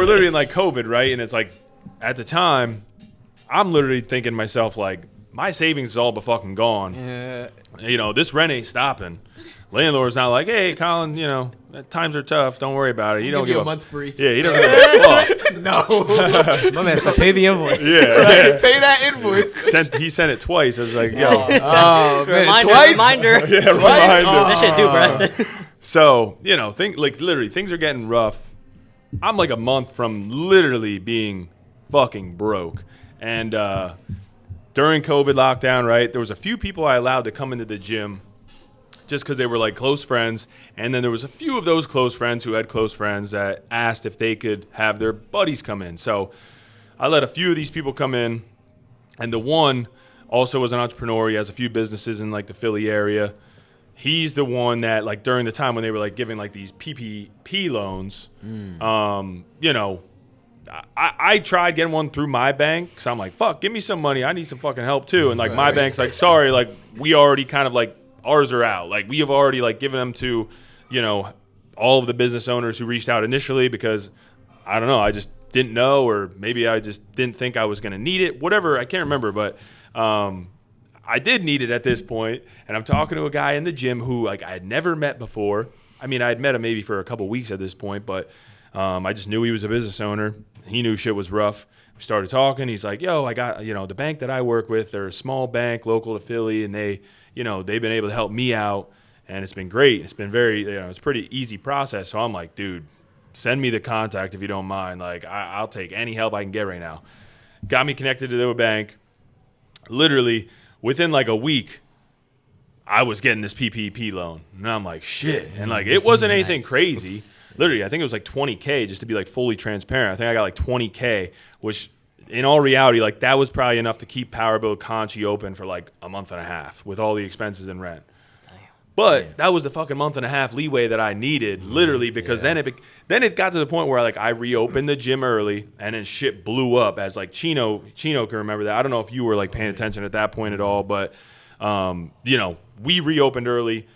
We're literally in like COVID, right? And it's like at the time, I'm literally thinking to myself like, my savings is all but fucking gone. Yeah. You know, this rent ain't stopping. Landlord's not like, hey, Collin, you know, times are tough. Don't worry about it. You don't give give you a month free. Yeah, he doesn't give a fuck. No. My man said pay the invoice. Yeah. Right, pay that invoice. He sent it twice. I was like, yo. Oh, man. Reminder. Yeah, reminder. That shit do, bro. So, you know, literally, things are getting rough. I'm like a month from literally being fucking broke. And during COVID lockdown, right, there was a few people I allowed to come into the gym just because they were like close friends. And then there was a few of those close friends who had close friends that asked if they could have their buddies come in. So I let a few of these people come in. And the one also was an entrepreneur. He has a few businesses in like the Philly area. He's the one that like during the time when they were like giving like these PPP loans, you know, I tried getting one through my bank because I'm like, fuck, give me some money. I need some fucking help too. And like my bank's like, sorry, like we already kind of like ours are out. Like we have already like given them to, you know, all of the business owners who reached out initially because I don't know, I just didn't know, or maybe I just didn't think I was going to need it. Whatever, I can't remember, but I did need it at this point. And I'm talking to a guy in the gym who like I had never met before. I mean, I had met him maybe for a couple weeks at this point, but I just knew he was a business owner. He knew shit was rough. We started talking. He's like, yo, I got, you know, the bank that I work with, they're a small bank local to Philly, and they, you know, they've been able to help me out, and it's been great. It's been very, you know, it's a pretty easy process. So I'm like, dude, send me the contact if you don't mind. Like, I'll take any help I can get right now. Got me connected to the bank. Literally, within like a week, I was getting this PPP loan. And I'm like, shit. And like, it wasn't anything crazy. Literally, I think it was like $20K just to be like fully transparent. I think I got like $20K, which in all reality, like that was probably enough to keep Powerbuild Conchi open for like a month and a half with all the expenses and rent. But that was the fucking month and a half leeway that I needed, literally, because then it got to the point where like I reopened the gym early, and then shit blew up. As like Chino can remember that. I don't know if you were like paying attention at that point at all, but you know, we reopened early.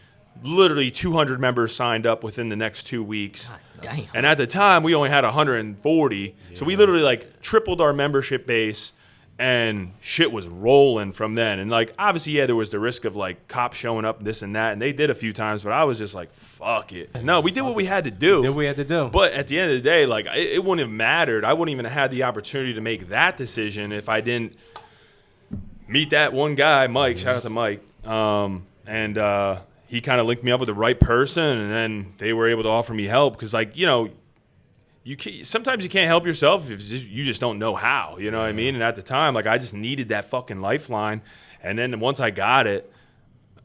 Literally 200 members signed up within the next 2 weeks. Damn. And at the time, we only had 140. So we literally like tripled our membership base, and shit was rolling from then. And like, obviously, yeah, there was the risk of like cops showing up, this and that. And they did a few times, but I was just like, fuck it. No, we did what we had to do. Did what we had to do. But at the end of the day, like it wouldn't have mattered. I wouldn't even have had the opportunity to make that decision if I didn't meet that one guy, Mike. Shout out to Mike. And he kind of linked me up with the right person, and then they were able to offer me help because, like, you know, sometimes you can't help yourself if you just don't know how, you know what I mean? And at the time, like, I just needed that fucking lifeline, and then once I got it,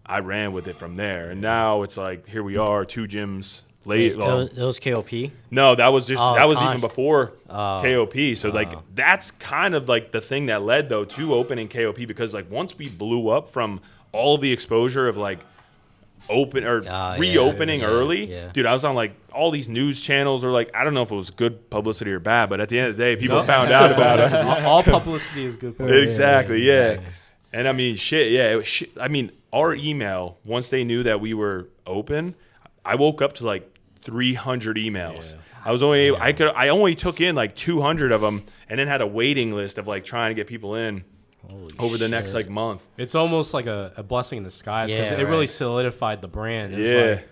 I ran with it from there. And now it's like, here we are, 2 gyms late. Wait, those KOP? No, that was just that was gosh. even before KOP. So like that's kind of like the thing that led though to opening KOP, because like once we blew up from all the exposure of like reopening early, dude, I was on like all these news channels, or like I don't know if it was good publicity or bad, but at the end of the day, people found out about it. All publicity is good. Exactly, yeah. And I mean, I mean, our email, once they knew that we were open, I woke up to like 300 emails. Yeah. I only took in like 200 of them, and then had a waiting list of like trying to get people in over the next like month. It's almost like a blessing in disguise, because it really solidified the brand. It's like,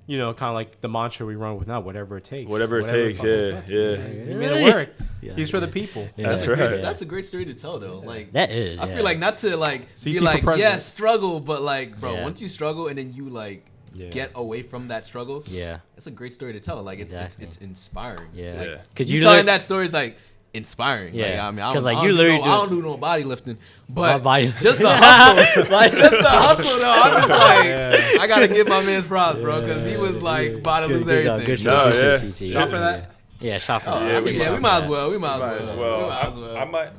you know, kind of like the mantra we run with now, whatever it takes. Whatever it takes, He made it work. He's for the people. Yeah. That's right. That's a great story to tell, though. Like that is. I feel like not to like be like, struggle, but like, bro, once you struggle and then you like get away from that struggle, it's a great story to tell. Like it's inspiring. Because you telling that story is like inspiring. Yeah. Like, I mean, I don't do no body lifting, but just the hustle. Just the hustle, though. I'm just like, I gotta give my man props, bro, because he was like about to lose everything. Good no, Shot for that. Yeah, shot for that. We might as well. We might as well. I might.